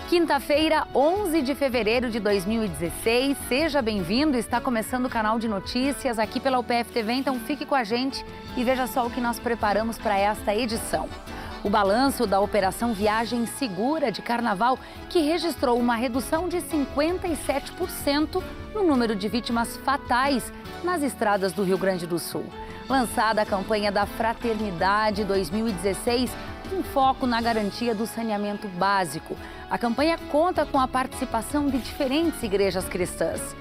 Quinta-feira, 11 de fevereiro de 2016, seja bem-vindo, está começando o canal de notícias aqui pela UPF TV, então fique com a gente e veja só o que nós preparamos para esta edição. O balanço da Operação Viagem Segura de Carnaval, que registrou uma redução de 57% no número de vítimas fatais nas estradas do Rio Grande do Sul. Lançada a campanha da Fraternidade 2016, com foco na garantia do saneamento básico. A campanha conta com a participação de diferentes igrejas cristãs.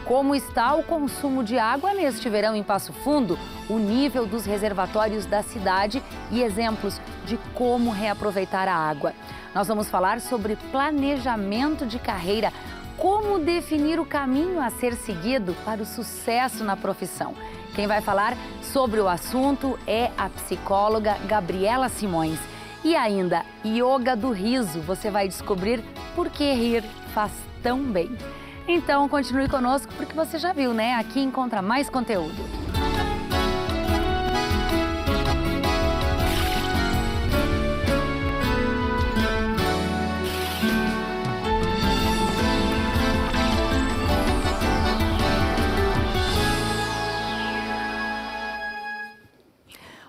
Como está o consumo de água neste verão em Passo Fundo, o nível dos reservatórios da cidade e exemplos de como reaproveitar a água. Nós vamos falar sobre planejamento de carreira, como definir o caminho a ser seguido para o sucesso na profissão. Quem vai falar sobre o assunto é a psicóloga Gabriela Simões. E ainda, yoga do riso, você vai descobrir por que rir faz tão bem. Então, continue conosco porque você já viu, né? Aqui encontra mais conteúdo.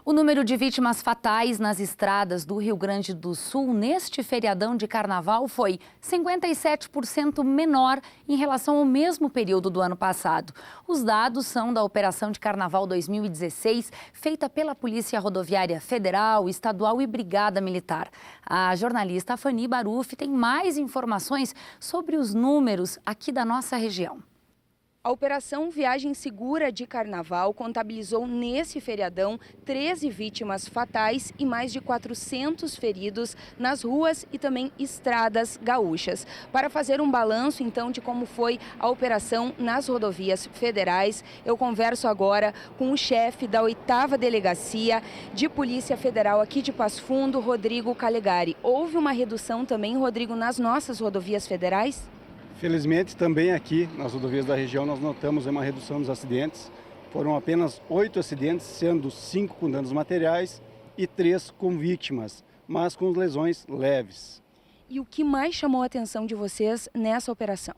O número de vítimas fatais nas estradas do Rio Grande do Sul neste feriadão de carnaval foi 57% menor em relação ao mesmo período do ano passado. Os dados são da Operação de Carnaval 2016, feita pela Polícia Rodoviária Federal, Estadual e Brigada Militar. A jornalista Fani Baruf tem mais informações sobre os números aqui da nossa região. A Operação Viagem Segura de Carnaval contabilizou nesse feriadão 13 vítimas fatais e mais de 400 feridos nas ruas e também estradas gaúchas. Para fazer um balanço, então, de como foi a operação nas rodovias federais, eu converso agora com o chefe da 8ª Delegacia de Polícia Federal aqui de Passo Fundo, Rodrigo Calegari. Houve uma redução também, Rodrigo, nas nossas rodovias federais? Felizmente, também aqui nas rodovias da região nós notamos uma redução dos acidentes. Foram apenas 8 acidentes, sendo 5 com danos materiais e 3 com vítimas, mas com lesões leves. E o que mais chamou a atenção de vocês nessa operação?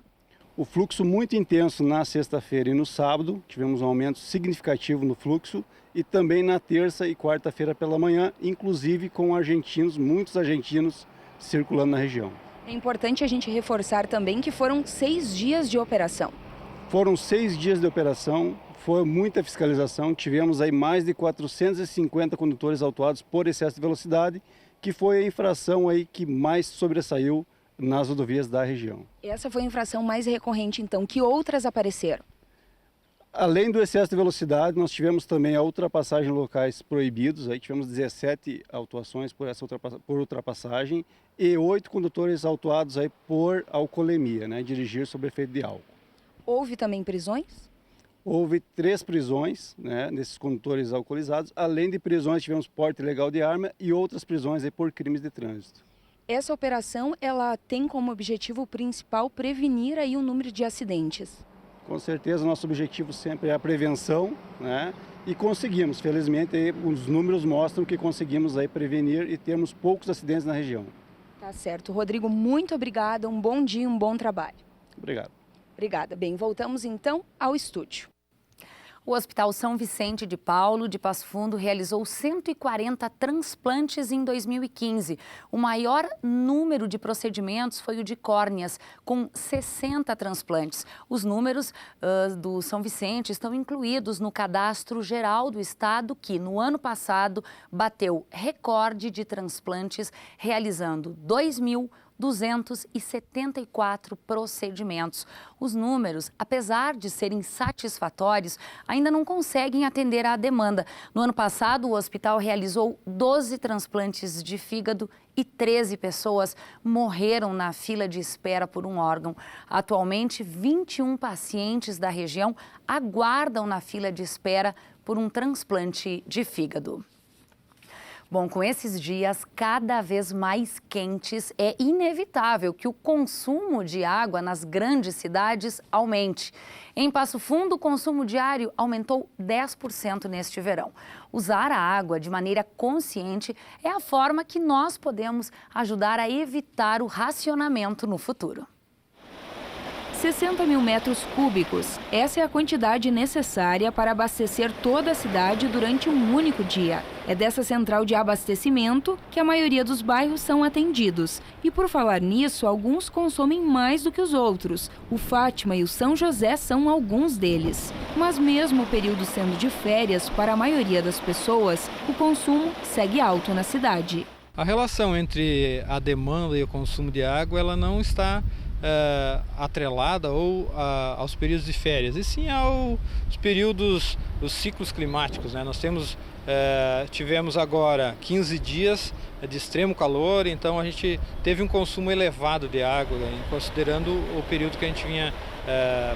O fluxo muito intenso na sexta-feira e no sábado, tivemos um aumento significativo no fluxo, e também na terça e quarta-feira pela manhã, inclusive com argentinos, muitos argentinos circulando na região. É importante a gente reforçar também que foram 6 dias de operação. Foram 6 dias de operação, foi muita fiscalização, tivemos aí mais de 450 condutores autuados por excesso de velocidade, que foi a infração aí que mais sobressaiu nas rodovias da região. Essa foi a infração mais recorrente, então. Que outras apareceram? Além do excesso de velocidade, nós tivemos também a ultrapassagem em locais proibidos, aí tivemos 17 autuações por ultrapassagem e 8 condutores autuados aí por alcoolemia, né, dirigir sob efeito de álcool. Houve também prisões? Houve 3 prisões, né, nesses condutores alcoolizados, além de prisões tivemos porte ilegal de arma e outras prisões aí por crimes de trânsito. Essa operação, ela tem como objetivo principal prevenir aí o número de acidentes. Com certeza, nosso objetivo sempre é a prevenção, né? E conseguimos, felizmente, aí, os números mostram que conseguimos aí prevenir e termos poucos acidentes na região. Tá certo. Rodrigo, muito obrigada, um bom dia, um bom trabalho. Obrigado. Obrigada. Bem, voltamos então ao estúdio. O Hospital São Vicente de Paulo, de Passo Fundo, realizou 140 transplantes em 2015. O maior número de procedimentos foi o de córneas, com 60 transplantes. Os números do São Vicente estão incluídos no Cadastro Geral do Estado, que no ano passado bateu recorde de transplantes, realizando 2.274 procedimentos. Os números, apesar de serem satisfatórios, ainda não conseguem atender à demanda. No ano passado, o hospital realizou 12 transplantes de fígado e 13 pessoas morreram na fila de espera por um órgão. Atualmente, 21 pacientes da região aguardam na fila de espera por um transplante de fígado. Bom, com esses dias cada vez mais quentes, é inevitável que o consumo de água nas grandes cidades aumente. Em Passo Fundo, o consumo diário aumentou 10% neste verão. Usar a água de maneira consciente é a forma que nós podemos ajudar a evitar o racionamento no futuro. 60 mil metros cúbicos. Essa é a quantidade necessária para abastecer toda a cidade durante um único dia. É dessa central de abastecimento que a maioria dos bairros são atendidos. E por falar nisso, alguns consomem mais do que os outros. O Fátima e o São José são alguns deles. Mas mesmo o período sendo de férias, para a maioria das pessoas, o consumo segue alto na cidade. A relação entre a demanda e o consumo de água, ela não está atrelada aos períodos de férias, e sim aos períodos, os ciclos climáticos, né? Nós tivemos agora 15 dias de extremo calor, então a gente teve um consumo elevado de água, né? Considerando o período que a gente vinha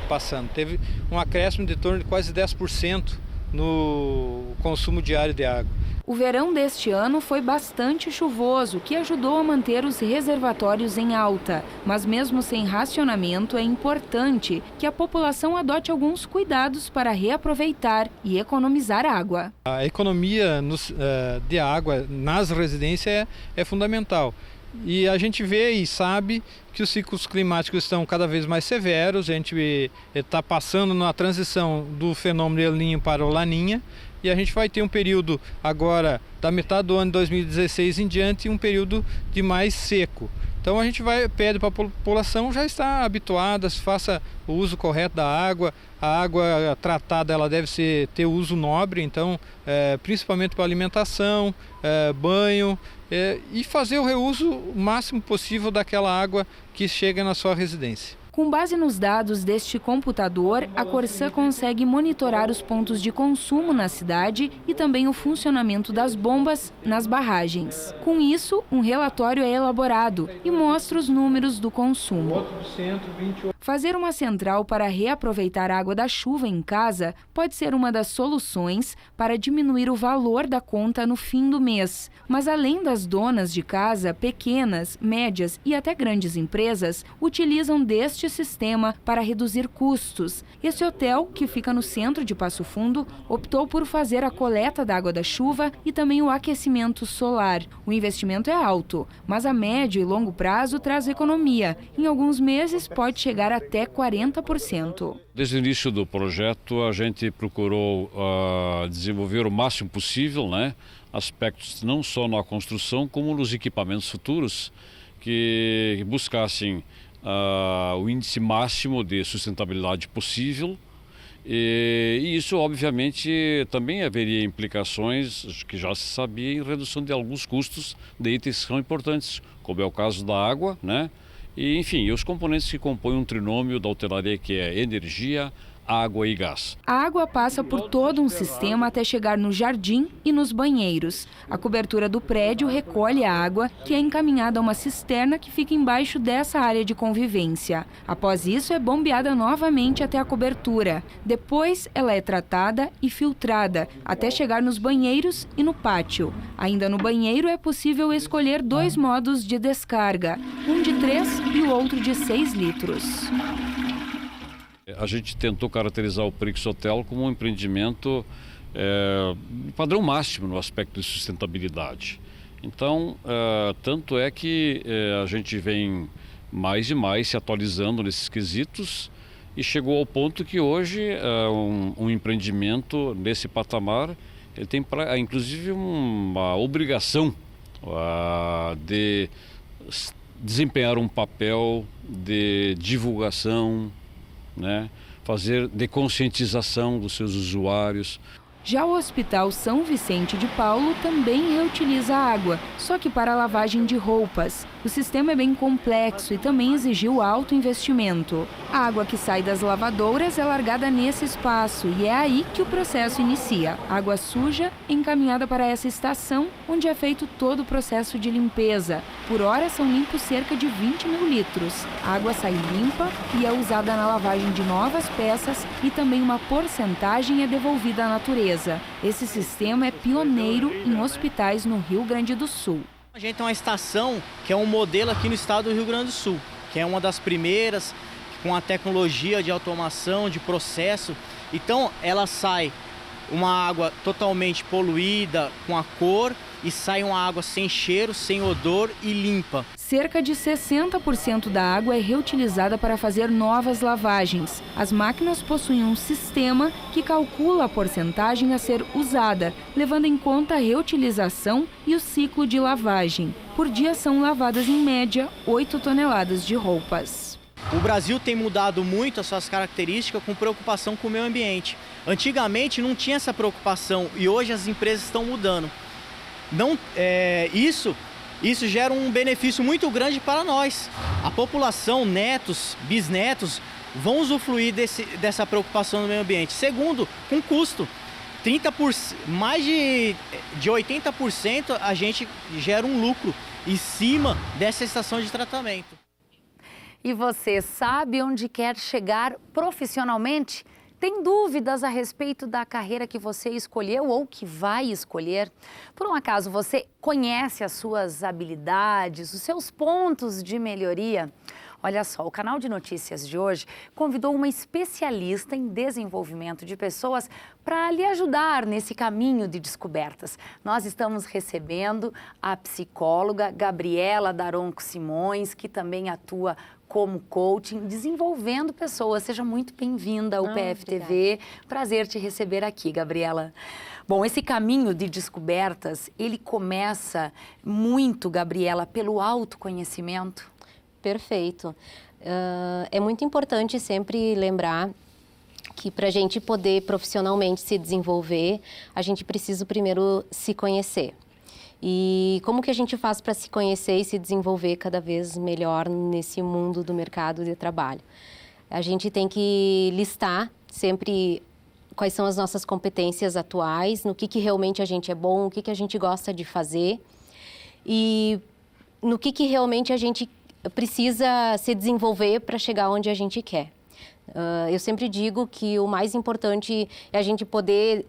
passando. Teve um acréscimo de torno de quase 10% no consumo diário de água. O verão deste ano foi bastante chuvoso, que ajudou a manter os reservatórios em alta. Mas mesmo sem racionamento, é importante que a população adote alguns cuidados para reaproveitar e economizar água. A economia de água nas residências é fundamental. E a gente vê e sabe que os ciclos climáticos estão cada vez mais severos. A gente está passando na transição do fenômeno El Niño para o Laninha. E a gente vai ter um período agora, da metade do ano de 2016 em diante, um período de mais seco. Então a gente pede para a população já estar habituada, faça o uso correto da água. A água tratada ela deve ter uso nobre, então principalmente para alimentação, banho, e fazer o reuso o máximo possível daquela água que chega na sua residência. Com base nos dados deste computador, a Corsã consegue monitorar os pontos de consumo na cidade e também o funcionamento das bombas nas barragens. Com isso, um relatório é elaborado e mostra os números do consumo. Fazer uma central para reaproveitar a água da chuva em casa pode ser uma das soluções para diminuir o valor da conta no fim do mês. Mas além das donas de casa, pequenas, médias e até grandes empresas utilizam deste sistema para reduzir custos. Esse hotel, que fica no centro de Passo Fundo, optou por fazer a coleta da água da chuva e também o aquecimento solar. O investimento é alto, mas a médio e longo prazo traz economia. Em alguns meses pode chegar até 40%. Desde o início do projeto, a gente procurou desenvolver o máximo possível, né, aspectos não só na construção, como nos equipamentos futuros, que buscassem o índice máximo de sustentabilidade possível. E isso, obviamente, também haveria implicações que já se sabia em redução de alguns custos de itens que são importantes, como é o caso da água, né? E, enfim, os componentes que compõem um trinômio da hotelaria, que é energia, água e gás. A água passa por todo um sistema até chegar no jardim e nos banheiros. A cobertura do prédio recolhe a água, que é encaminhada a uma cisterna que fica embaixo dessa área de convivência. Após isso, é bombeada novamente até a cobertura. Depois, ela é tratada e filtrada, até chegar nos banheiros e no pátio. Ainda no banheiro, é possível escolher 2 modos de descarga, um de 3 e o outro de 6 litros. A gente tentou caracterizar o Prix Hotel como um empreendimento padrão máximo no aspecto de sustentabilidade. Então, tanto é que a gente vem mais e mais se atualizando nesses quesitos e chegou ao ponto que hoje um empreendimento nesse patamar ele tem inclusive uma obrigação de desempenhar um papel de divulgação, né? Fazer de conscientização dos seus usuários. Já o Hospital São Vicente de Paulo também reutiliza água, só que para lavagem de roupas. O sistema é bem complexo e também exigiu alto investimento. A água que sai das lavadouras é largada nesse espaço e é aí que o processo inicia. Água suja encaminhada para essa estação, onde é feito todo o processo de limpeza. Por hora são limpos cerca de 20 mil litros. A água sai limpa e é usada na lavagem de novas peças e também uma porcentagem é devolvida à natureza. Esse sistema é pioneiro em hospitais no Rio Grande do Sul. A gente tem uma estação que é um modelo aqui no estado do Rio Grande do Sul, que é uma das primeiras com a tecnologia de automação, de processo. Então ela sai uma água totalmente poluída, com a cor, e sai uma água sem cheiro, sem odor e limpa. Cerca de 60% da água é reutilizada para fazer novas lavagens. As máquinas possuem um sistema que calcula a porcentagem a ser usada, levando em conta a reutilização e o ciclo de lavagem. Por dia são lavadas, em média, 8 toneladas de roupas. O Brasil tem mudado muito as suas características com preocupação com o meio ambiente. Antigamente não tinha essa preocupação e hoje as empresas estão mudando. Isso gera um benefício muito grande para nós. A população, netos, bisnetos, vão usufruir dessa preocupação no meio ambiente. Segundo, com custo. Mais de 80% a gente gera um lucro em cima dessa estação de tratamento. E você sabe onde quer chegar profissionalmente? Tem dúvidas a respeito da carreira que você escolheu ou que vai escolher? Por um acaso você conhece as suas habilidades, os seus pontos de melhoria? Olha só, o canal de notícias de hoje convidou uma especialista em desenvolvimento de pessoas para lhe ajudar nesse caminho de descobertas. Nós estamos recebendo a psicóloga Gabriela Daronco Simões, que também atua como coaching, desenvolvendo pessoas. Seja muito bem-vinda ao PFTV. Prazer te receber aqui, Gabriela. Bom, esse caminho de descobertas, ele começa muito, Gabriela, pelo autoconhecimento. Perfeito. É muito importante sempre lembrar que para a gente poder profissionalmente se desenvolver, a gente precisa primeiro se conhecer. E como que a gente faz para se conhecer e se desenvolver cada vez melhor nesse mundo do mercado de trabalho? A gente tem que listar sempre quais são as nossas competências atuais, no que realmente a gente é bom, o que a gente gosta de fazer e no que realmente a gente precisa se desenvolver para chegar onde a gente quer. Eu sempre digo que o mais importante é a gente poder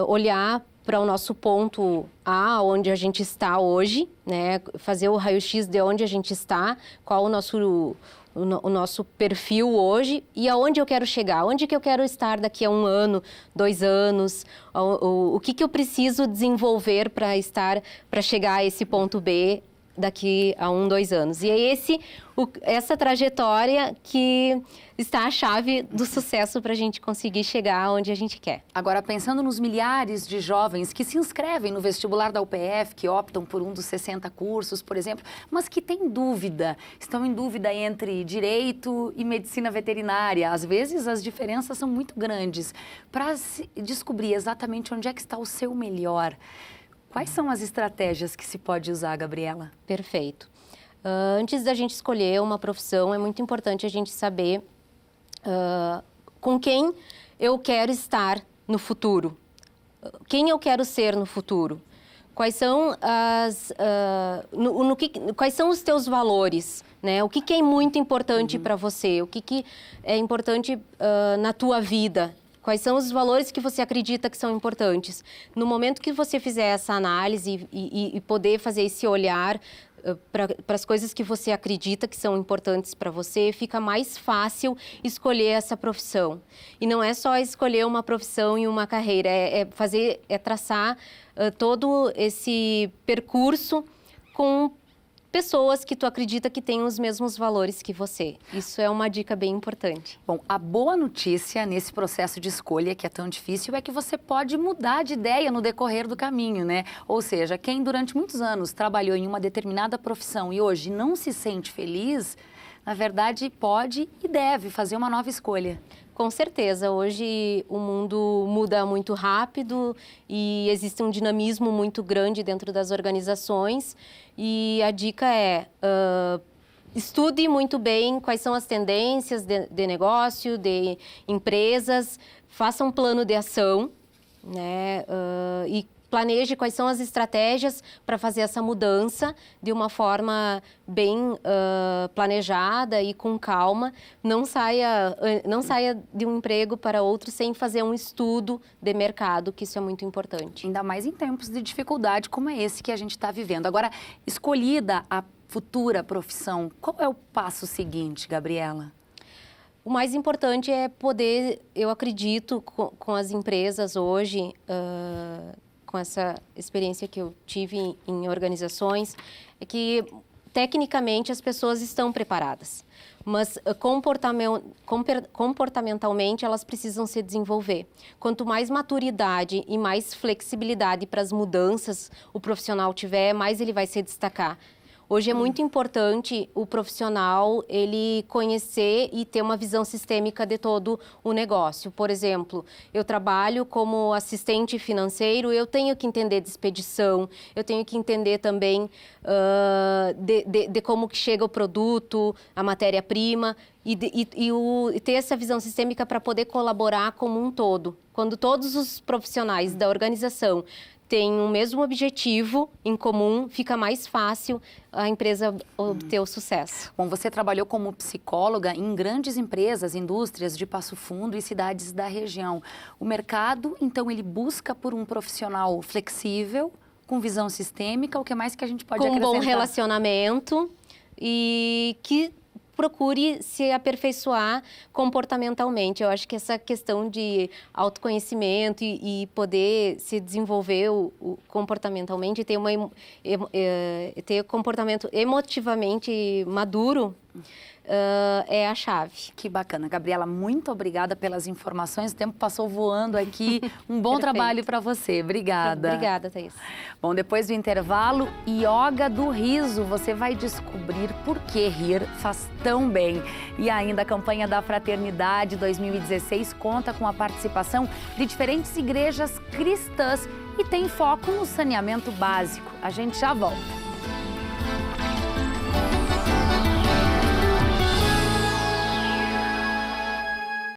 olhar para o nosso ponto A, onde a gente está hoje, né? Fazer o raio-x de onde a gente está, qual o nosso perfil hoje e aonde eu quero chegar, onde que eu quero estar daqui a 1 ano, 2 anos, o que eu preciso desenvolver para chegar a esse ponto B daqui a 1, 2 anos. E é essa trajetória que está a chave do sucesso para a gente conseguir chegar onde a gente quer. Agora, pensando nos milhares de jovens que se inscrevem no vestibular da UPF, que optam por um dos 60 cursos, por exemplo, mas que têm dúvida, estão em dúvida entre direito e medicina veterinária. Às vezes, as diferenças são muito grandes. Para descobrir exatamente onde é que está o seu melhor, quais são as estratégias que se pode usar, Gabriela? Perfeito. Antes da gente escolher uma profissão, é muito importante a gente saber com quem eu quero estar no futuro. Quem eu quero ser no futuro. Quais são quais são os teus valores, né? O que é muito importante para você? O que é importante na tua vida? Quais são os valores que você acredita que são importantes? No momento que você fizer essa análise e poder fazer esse olhar para as coisas que você acredita que são importantes para você, fica mais fácil escolher essa profissão. E não é só escolher uma profissão e uma carreira, é traçar todo esse percurso com pessoas que tu acredita que têm os mesmos valores que você. Isso é uma dica bem importante. Bom, a boa notícia nesse processo de escolha, que é tão difícil, é que você pode mudar de ideia no decorrer do caminho, né? Ou seja, quem durante muitos anos trabalhou em uma determinada profissão e hoje não se sente feliz, na verdade pode e deve fazer uma nova escolha. Com certeza, hoje o mundo muda muito rápido e existe um dinamismo muito grande dentro das organizações e a dica é estude muito bem quais são as tendências de negócio, de empresas, faça um plano de ação, né? planeje quais são as estratégias para fazer essa mudança de uma forma bem planejada e com calma. Não saia de um emprego para outro sem fazer um estudo de mercado, que isso é muito importante. Ainda mais em tempos de dificuldade como é esse que a gente está vivendo. Agora, escolhida a futura profissão, qual é o passo seguinte, Gabriela? O mais importante é poder, eu acredito, com as empresas hoje, com essa experiência que eu tive em organizações, é que tecnicamente as pessoas estão preparadas, mas comportamentalmente elas precisam se desenvolver. Quanto mais maturidade e mais flexibilidade para as mudanças o profissional tiver, mais ele vai se destacar. Hoje é muito importante o profissional ele conhecer e ter uma visão sistêmica de todo o negócio. Por exemplo, eu trabalho como assistente financeiro, eu tenho que entender de expedição, eu tenho que entender também de como que chega o produto, a matéria-prima e ter essa visão sistêmica para poder colaborar como um todo. Quando todos os profissionais da organização tem o mesmo objetivo em comum, fica mais fácil a empresa obter o sucesso. Bom, você trabalhou como psicóloga em grandes empresas, indústrias de Passo Fundo e cidades da região. O mercado, então, ele busca por um profissional flexível, com visão sistêmica, o que mais que a gente pode acrescentar? Com um bom relacionamento e que procure se aperfeiçoar comportamentalmente. Eu acho que essa questão de autoconhecimento e poder se desenvolver comportamentalmente, ter comportamento emotivamente maduro, é a chave. Que bacana. Gabriela, muito obrigada pelas informações. O tempo passou voando aqui. Um bom trabalho para você. Obrigada. Obrigada, Thaís. Bom, depois do intervalo, Yoga do Riso. Você vai descobrir por que rir faz tão bem. E ainda a campanha da Fraternidade 2016 conta com a participação de diferentes igrejas cristãs e tem foco no saneamento básico. A gente já volta.